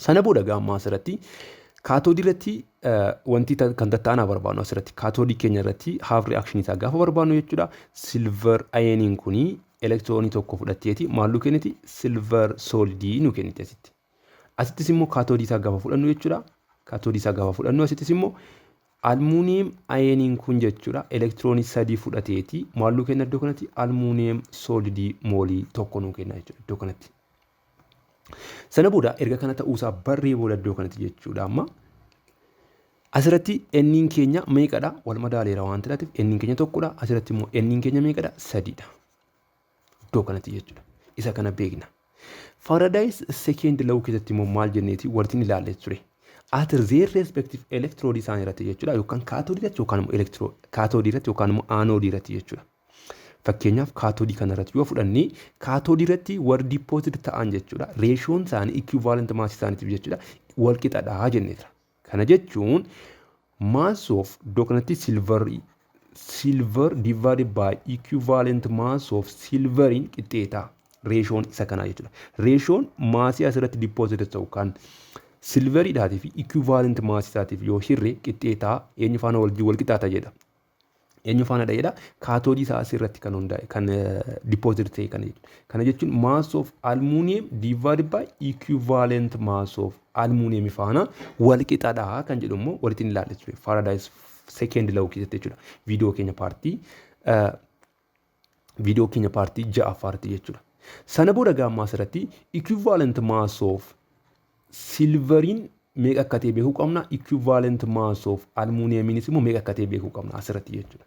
Speaker 1: Sana booda gaamma asirratti kaatoodii irratti wanti kan tattaanaa barbaannu asirratti kaatoodii keenya irratti half reaction isaa gaafa barbaannu jechuudha. Silver ioniin kuni elektiroonii tokko fudhatteeti maalluu kenniti silver solidii nu kenniti asitti. Asittis immoo kaatoodii isaa gaafa fudhannu jechuudha. Kaatoodii isaa gaafa fudhannu asittis immoo aluminum ioniin kun jechuudha elektiroonii sadii fudhateeti maalluu kenna iddoo kanatti aluminum solidii moolii tokko nu kenna jechuudha iddoo kanatti. Sana booda erga kana ta'uusaa barree booda iddoo kanatti jechuudha amma asirratti enniin keenya meeqadha? Wal madaaleera waan ta'eef enniin keenya tokkodha. Asirratti immoo enniin keenya meeqadha? Sadiidha. Iddoo kanatti jechuudha. Isa kana beekna. Faraday's second law keessatti immoo maal jenneeti walitti ilaalle ture. At their respective electrode isaan irratti jechuudha yookaan kaatoodii irratti yookaan immoo kaatoodii irratti yookaan immoo aanodii irratti jechuudha. Fakkeenyaaf kaatoodii kana irratti yoo fudhannee kaatoodii irratti war deposit ta'an jechuudha. Reeshoon isaanii equivalent mass isaaniitiif jechuudha wal qixadhaa jenneera. Kana jechuun mass of iddoo kanatti silver divided by equivalent mass of silverin qixxeeta. Reeshoon isa kanaa jechuudha. Reeshoon maasii asirratti deposit ta'u kan silverii dhaatii fi equivalent mass isaatiif yoo hirre qixxeetaa eenyu faana wal qixaata jedha. Eenyu faana jedha kaatoodii isaa asirratti kan hundaa'e kan deposit ta'e kana jechuudha. Kana jechuun mass of aluminum divided by equivalent mass of aluminum faana wal qixaadha kan jedhu immoo walitti ilaalle ture. Faraday's second law keessatti jechuudha. Viidiyoo keenya paartii ja'affaarratti jechuudha. Sana booda gaammaa asirratti equivalent mass of silverin meeqa akka ta'e beekuu qabna. Equivalent mass of aluminiyamiinis immoo meeqa akka ta'e beekuu qabna asirratti jechuudha.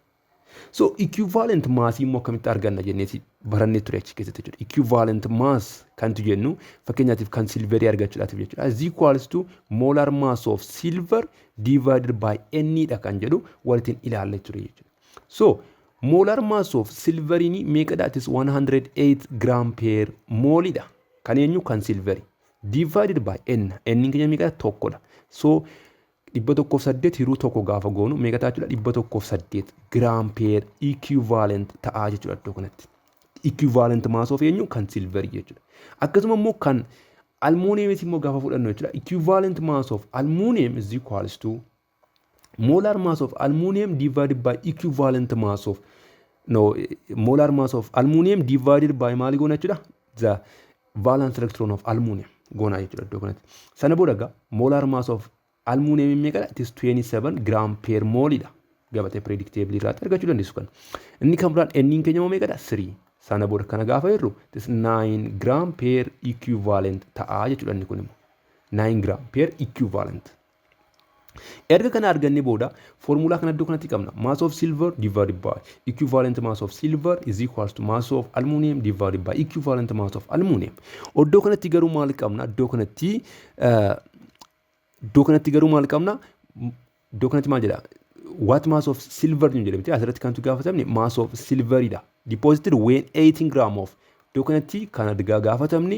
Speaker 1: So equivalent mass immoo akkamitti arganna jenneeti barannee ture achi keessatti jechuudha. Equivalent mass kantu jennu fakkeenyaatiif kan silverii argachuudhaatiif jechuudha. Is equals to molar mass of silver divided by n dha kan jedhu walitti ilaalle ture jechuudha. So molar mass of silverii meeqadha? It is 108 gram per mole dha. Kan eenyu kan silverii. Divided by n. N keenya meeqa? Tokkodha. So 108 hiruu tokko gaafa goonu meeqa ta'a jechuudha? 108 gram per equivalent ta'a jechuudha iddoo kanatti. Equivalent mass of eenyu kan silverii jechuudha. Akkasuma immoo kan Aluminum immoo gaafa fudhannu jechuudha. Equivalent mass of aluminum is equals to molar mass of aluminum divided by equivalent mass of molar mass of aluminum divided by maali goona jechuudha. The valence electron of aluminum goona jechuudha iddoo kanatti. Sana booda egaa molar mass of aluminum meeqadha? It is 27 gram per mole dha. Gabatee predictably irratti argachuu dandeessu kan. Inni kan biraan N keenya meeqadha? 3. Sana booda kana gaafa jirru it is 9 gram per equivalent ta'a jechuudha inni kun immoo. 9 gram per equivalent. Erga kana arganne booda formula kana iddoo kanatti qabna. Mass of silver divided by equivalent mass of silver is equals to mass of aluminum divided by equivalent mass of aluminum. Iddoo kanatti garuu maal qabna? Iddoo kanatti garuu maal qabna? Iddoo kanatti maal jedha? What mass of silver nu jedhamti asirratti kan tu gaafatamne mass of silver dha. Deposited when 18 gram of iddoo kanatti kana gaafatamne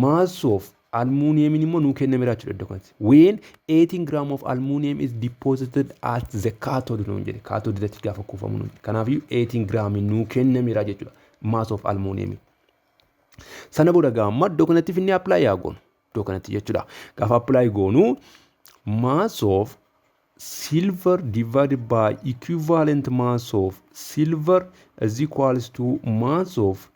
Speaker 1: mass of aluminum immoo nu kennameera jechuudha iddoo kanatti. When 18 gram of aluminum is deposited at the cathode nu jedhe cathode irratti gaafa kuufamu nu. Kanaafuu 18 gram nu kennameera jechuudha mass of aluminum. Sana booda gaamma iddoo kanatti finne apply yaa goonu iddoo kanatti jechuudha. Gaafa apply goonu mass of silver divided by equivalent mass of silver is equals to mass of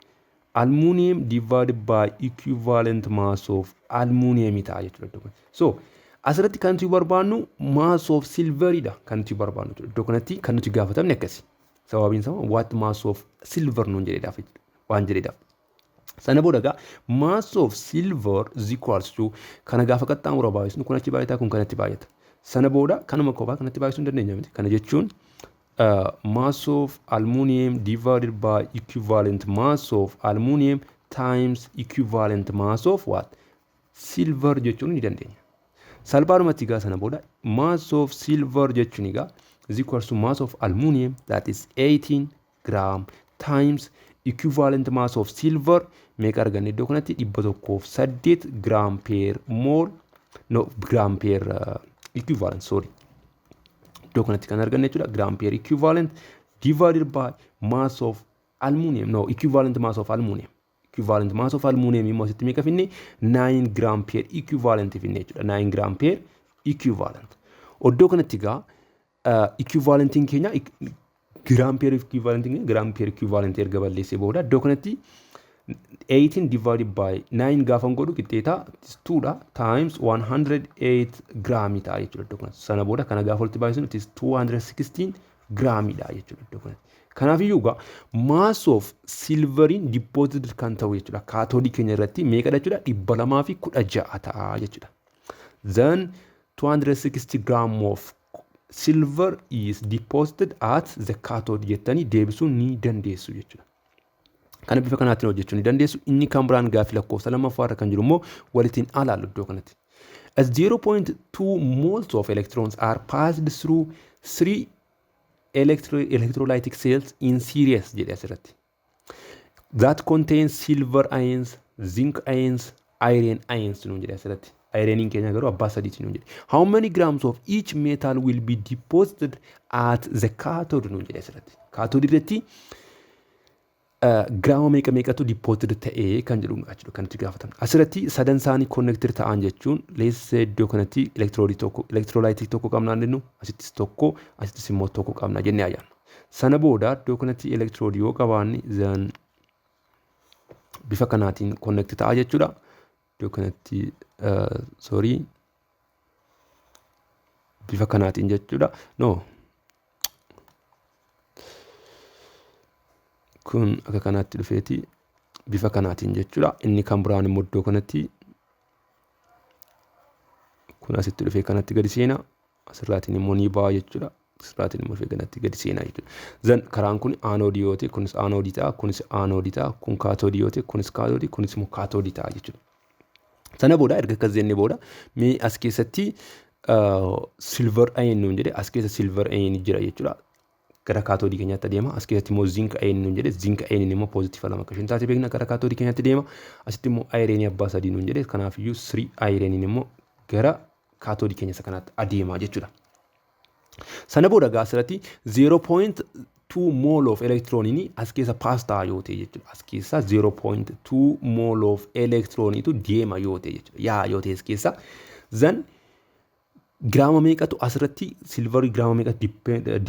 Speaker 1: aluminum divided by equivalent mass of aluminum ta'a jechuudha. So asirratti kan nuti barbaannu mass of silver dha kan nuti barbaannu jechuudha. Iddoo kanatti kan nuti gaafatamne akkasi. Sababiin isaa what mass of silver nuun jedheedhaaf waan jedheedhaaf. Sana booda egaa mass of silver is equals to kana gaafa qaxxaamura baay'isnu kun achi baay'ata kun kanatti baay'ata. Sana booda kanuma kophaa kanatti baay'isuu hin dandeenya miti. Kana jechuun mass of aluminum divided by equivalent mass of aluminum times equivalent mass of what? Silver jechuun ni dandeenya. Salphaadhumatti egaa sana booda mass of silver jechuun egaa is equals to mass of aluminum that is 18 gram times equivalent mass of silver meeqa arganne iddoo kanatti 108 gram per mole gram per equivalent sorry iddoo kanatti kan arganne jechuudha gram per equivalent divided by mass of aluminum equivalent mass of aluminum immoo asitti meeqa finne 9 gram per equivalent finne jechuudha 9 gram per equivalent iddoo kanatti egaa equivalentiin keenya gram per equivalent erga balleessee booda iddoo kanatti 18 divided by 9 gaafa godhu qixxeeta 2 dha times 108 gram ta'a jechuudha iddoo kanatti. Sana booda kana gaafa walitti baay'isnu 216 gram dha jechuudha iddoo kanatti. Kanaaf iyyuu egaa mass of silveriin deposited kan ta'u jechuudha. Kaatoodii keenya irratti meeqadha jechuudha 216 ta'a jechuudha. Then 260 gram of silver is deposited at the cathode jettanii deebisuu ni dandeessu jechuudha. Kana bifa kanaatiin hojjechuu ni dandeessu. Inni kan biraan gaaffii lakkoofsa lammaffaa irra kan jiru immoo walitiin alaallu iddoo kanatti. As 0.2 moles of electrons are passed through 3 electrolytic cells in series jedhe asirratti. That contains silver ions, zinc ions, iron ions nuun jedhe asirratti. Ironiin keenya garuu abbaa sadiitiin nuun jedhe. How many grams of each metal will be deposited at the cathode nuun jedhe asirratti. Cathode irratti giraama meeqatu deposited ta'ee kan jedhu kan itti gaafatamu. Asirratti sadan isaanii connected ta'an jechuun leessee iddoo kanatti electrolytic tokko qabnaa jennu asittis tokko asittis immoo tokko qabna jennee ayyaanna. Sana booda iddoo kanatti electrode yoo qabaanne zan bifa kanaatiin connected ta'a jechuudha. Iddoo kanatti bifa kanaatiin jechuudha. Kun akka kanaatti dhufeeti bifa kanaatiin jechuudha. Inni kan biraan immoo iddoo kanatti kun asitti dhufee kanatti gadi seenaa asirraatiin immoo ni ba'a jechuudha. Asirraatiin immoo dhufee kanatti gadi seenaa jechuudha. Zan karaan kun aanoodii yoo ta'e kunis aanoodii ta'a kunis aanoodii ta'a kun kaatoodii yoo ta'e kunis kaatoodii kunis immoo kaatoodii ta'a jechuudha. Sana booda erga akkas jennee booda mee as keessatti silver iron nuun jedhe as keessa silver iron jira jechuudha. Gara kaatoodii keenyaatti adeema. As keessatti immoo zinc iron nuun jedhe zinc iron immoo positive lama akka taate beekna gara kaatoodii keenyaatti deema. Asitti immoo iron abbaa sadii nuun jedhe kanaaf iyyuu 3 iron immoo gara kaatoodii keenya isa kanaatti adeema jechuudha. Sana booda gaa asirratti 0.2 mole of electron as keessa pass ta'a yoo ta'e jechuudha. As keessa 0.2 mole of electron tu deema yoo ta'e jechuudha. Yaa yoo ta'e as keessa then giraama meeqatu asirratti silvarii giraama meeqatu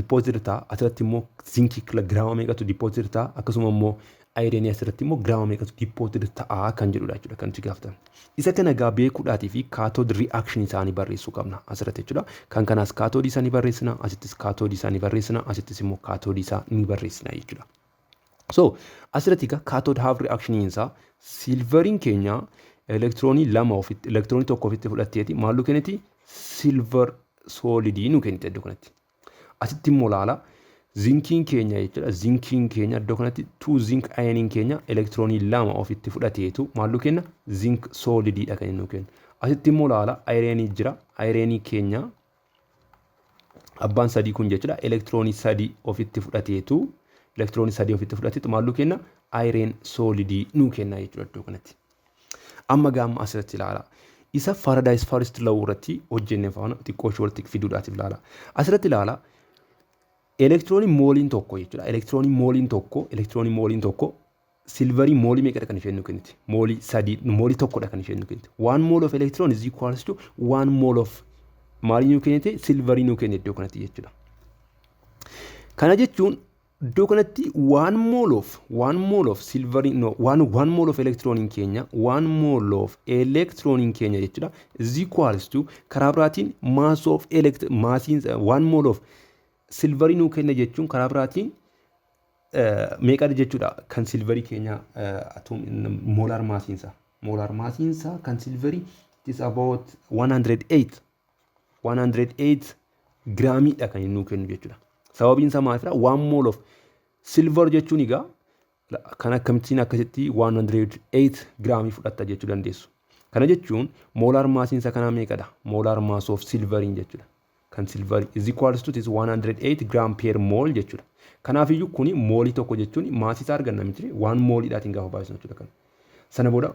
Speaker 1: deposit ta'a, asirratti immoo zinkii giraama meeqatu deposit ta'a, akkasuma immoo ayireenii asirratti immoo giraama meeqatu deposit ta'a kan jedhudha jechuudha kan nuti gaafatan. Isa kana egaa beekuudhaatii fi kaatood reaction isaanii barreessuu qabna asirratti jechuudha. Kan kanaas kaatoodii isaanii barreessina, asittis kaatoodii isaanii barreessina, asittis immoo kaatoodii isaa ni barreessina jechuudha. So asirratti egaa kaatood have reaction isaa silveriin keenya elektiroonii lama ofitti elektiroonii tokko ofitti fudhatteeti maallu kenniti silver solidii nu kennite iddoo kanatti. Asitti immoo laala zinkiin keenya jechuudha. Zinkiin keenya iddoo kanatti 2 zink ioniin keenya elektiroonii lama ofitti fudhateetu maallu kenna zink solidiidha kan nu kennu. Asitti immoo laala ayireenii jira. Ayireenii keenya abbaan sadii kun jechuudha elektiroonii sadii ofitti fudhateetu maallu kenna ayireen solidii nu kenna jechuudha iddoo kanatti. Amma gaamma asirratti ilaala. Isa Faraday's first law irratti hojjenne faana xiqqoo ishee walitti fiduudhaatiif ilaala. Asirratti ilaala elektiroonii mooliin tokko jechuudha. Elektiroonii mooliin tokko silverii moolii meeqadha kan isheen nu kenniti? Moolii sadii, moolii tokkodha kan isheen nu kenniti. 1 mole of electron is equals to 1 mole of maalii nu kennite? Silverii nu kennite iddoo kanatti jechuudha. Kana jechuun iddoo kanatti 1 mole of silverii no 1 mole of electronin keenya 1 mole of electronin keenya jechuudha is equals to karaa biraatiin mass of massiin 1 mole of silverii nu kenna jechuun karaa biraatiin meeqadha jechuudha kan silverii keenya molar massiinsa kan silverii it is about 108 giraamiidha kan nu kennu jechuudha. Sababiin isaa maalidha? 1 mole of silver jechuun egaa kan akkamittiin akkasitti 108 giraamii fudhatta jechuu dandeessu. Kana jechuun molar massiinsa kanaa meeqadha? Molar mass of silveriin jechuudha. Kan silverii is equals to 108 gram per mole jechuudha. Kanaaf iyyuu kuni moolii tokko jechuun maasii isaa arganna miti 1 mooliidhaatiin gaafa baay'isu jechuudha kan. Sana booda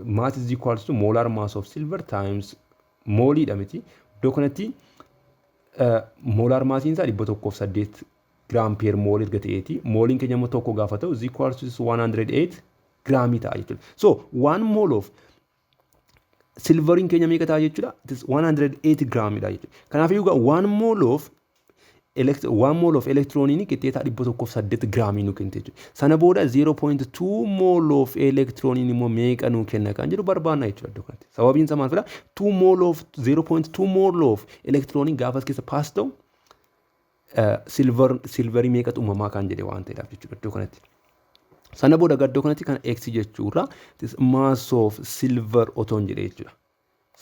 Speaker 1: mass is equals to molar mass of silver times mooliidha miti. Iddoo kanatti molar massiinsa 108 gram per mole erga ta'eeti. Mooliin keenya immoo tokko gaafa ta'u is equals to 108 giraamii ta'a jechuudha. So 1 mole of silveriin keenya meeqa ta'a jechuudha? It is 108 giraamiidha jechuudha. Kanaaf iyyuu 1 mole of electroniin qixxeetaa 108 giraamii nu kennite jechuudha. Sana booda 0.2 mole of electroniin immoo meeqa nu kenna kan jedhu barbaanna jechuudha iddoo kanatti. Sababiin isaa maal fedha? 0.2 mole of electroniin gaafas keessa paas ta'u silverii meeqatu uumamaa kan jedhe waan ta'eedhaaf jechuudha iddoo kanatti. Sana booda iddoo kanatti kan x jechuudha mass of silver otoon jedhe jechuudha.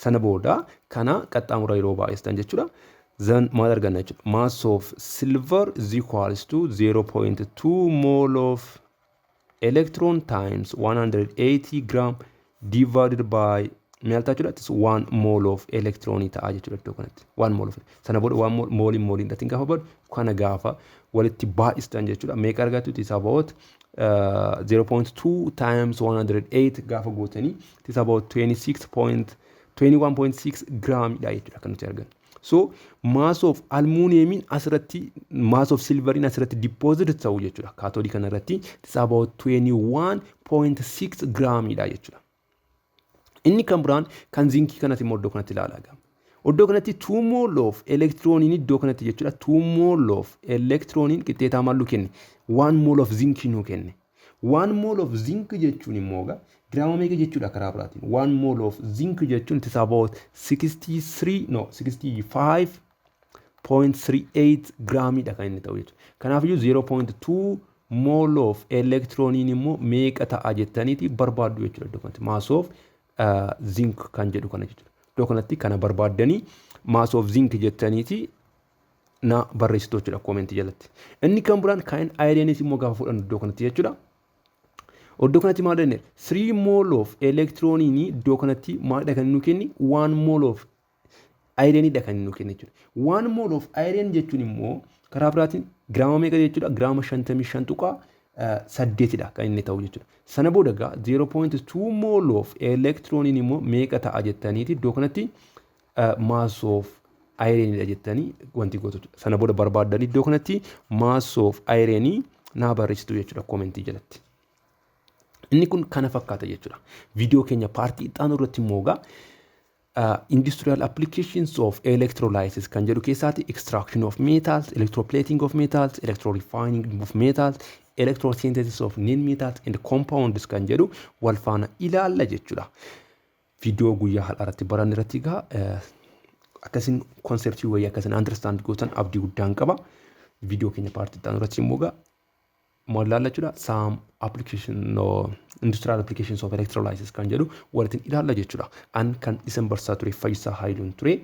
Speaker 1: Sana booda kana qaxxaamura yeroo baay'istan jechuudha. Then maal arganna jechuudha? Mass of silver is equals to 0.2 mole of electron times 180 gram divided by meeqa jechuudha? It is 1 mole of electron ta'a jechuudha iddoo kanatti. 1 mole of sana booda 1 mooliin dhatiin gaafa badu kana gaafa walitti baay'istan jechuudha. Meeqa argattu? It is about 0.2 times 108 gaafa gootanii it is about 21.6 giraamidha jechuudha kan nuti argannu. So mass of aluminiumiin asirratti mass of silveriin asirratti deposit ta'u jechuudha. Kaatoodii kana irratti it is about 21.6 giraamidha jechuudha. Inni kan biraan kan zinkii kanatti immoo iddoo kanatti ilaalaa gama. Iddoo kanatti 2 mole of electroniin iddoo kanatti jechuudha 2 mole of electroniin qixxeetaa maal nu kenne? 1 mole of zinc nu kenne. 1 mole of zinc jechuun immoo giraama meeqa jechuudha karaa biraatiin? 1 mole of zinc jechuun it is about 65.38 giraamidha kan inni ta'u jechuudha. Kanaaf iyyuu 0.2 mole of electroniin immoo meeqa ta'a jettaniiti barbaaddu jechuudha iddoo kanatti. Mass of zinc kan jedhu kana jechuudha. Iddoo kanatti kana barbaaddanii mass of zinc jettaniiti na barreessitu jechuudha koomentii jalatti. Inni kan biraan kan ayireenis immoo gaafa fudhannu iddoo kanatti jechuudha. Iddoo kanatti maal jenne? 3 mole of electroniin iddoo kanatti maalidha kan nu kenni? 1 mole of ayireenidha kan nu kenni jechuudha. 1 mole of ayireen jechuun immoo karaa biraatiin giraama meeqa jechuudha? Giraama 55 tuqaa 8dha kan inni ta'u jechuudha. Sana booda 0.2 mole of electroniin immoo meeqa ta'a jettaniiti iddoo kanatti mass of ironidha jettanii wanti gootu. Sana booda barbaadan iddoo kanatti mass of iron naa barreessitu jechuudha commentii jalatti. Inni kun kana fakkaata jechuudha. Viidiyoo keenya paartii itti irratti immoo industrial applications of electrolysis kan jedhu keessaati extraction of metals, electroplating of metals, electrorefining of metals, electrosynthesis of non-metals and compounds kan jedhu wal faana ilaalla jechuudha. Viidiyoo guyyaa har'aatti baran irratti akkasin konseptii wayii akkasin understand gootan abdii guddaan qaba. Viidiyoo keenya paartii itti irratti immoo maal ilaalla jechuudha. Some application industrial applications of electrolysis kan jedhu walitti ilaalla jechuudha. An kan isin barsaa ture Fayyisaa Haayiluun ture.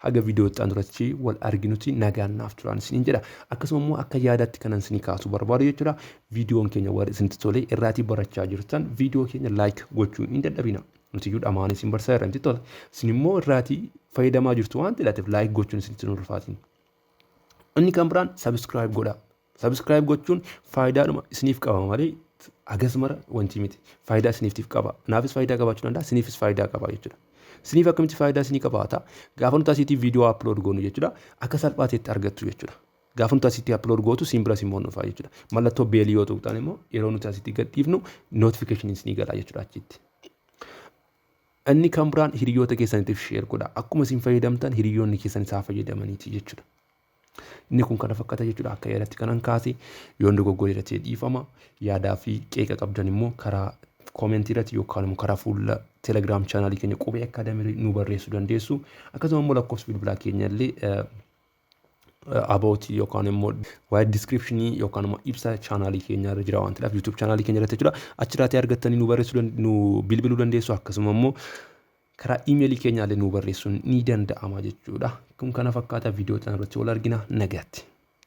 Speaker 1: Haga viidiyoo itti irratti wal arginuti nagaan naaf turaan isiniin jedha. Akkasuma immoo akka yaadaatti kanan isinii kaasuu barbaadu jechuudha. Viidiyoon keenya warra isinitti tolee irraatii barachaa jirtan viidiyoo keenya like gochuun hin dadhabina. Nuti iyyuu dhamaan isin barsaa irratti tola. Isin immoo irraatii fayyadamaa jirtu waan ta'eef like gochuun isinitti hin ulfaatin. Inni kan biraan subscribe godha. Subscribe gochuun faayidaadhuma isiniif qaba malee agas mara wanti miti. Faayidaa isiniif qaba. Naafis faayidaa qabaachuu danda'a, isiniifis faayidaa qaba jechuudha. Isiniif akkamitti faayidaa isinii qabaata? Gaafa nuti asitti viidiyoo upload goonu jechuudha. Akka salphaateetti argattu jechuudha. Gaafa nuti asitti upload gootu siin bira simmoo nuufaa jechuudha. Mallattoo beelii yoo tuqxan immoo yeroo nuti asitti gadhiifnu notification isinii gala jechuudha achitti. Inni kan biraan hiriyoota keessaniitiif share godha. Akkuma isin fayyadamtan hiriyoonni keessan isaa fayyadamaniiti jechuudha. Inni kun kana fakkaata jechuudha. Akka yaadatti kanan kaase yoon dogoggoree irratti dhiifama. Yaadaa fi qeeqa qabdan immoo karaa commentii irratti yookaan immoo karaa fuula Telegram channel keenya Qubeeacademy nu barreessuu dandeessu. Akkasuma immoo lakkoofsa bilbilaa keenya illee about yookaan immoo waa'ee description yookaan immoo ibsa channel keenya irra jira waan ta'eef YouTube channel keenya irratti jechuudha. Achirratti argattanii nu barreessuu nu bilbiluu dandeessu. Akkasuma immoo karaa email keenya illee nu barreessuun ni danda'ama jechuudha. Kun kana fakkaata viidiyoo irratti wal argina nagaatti.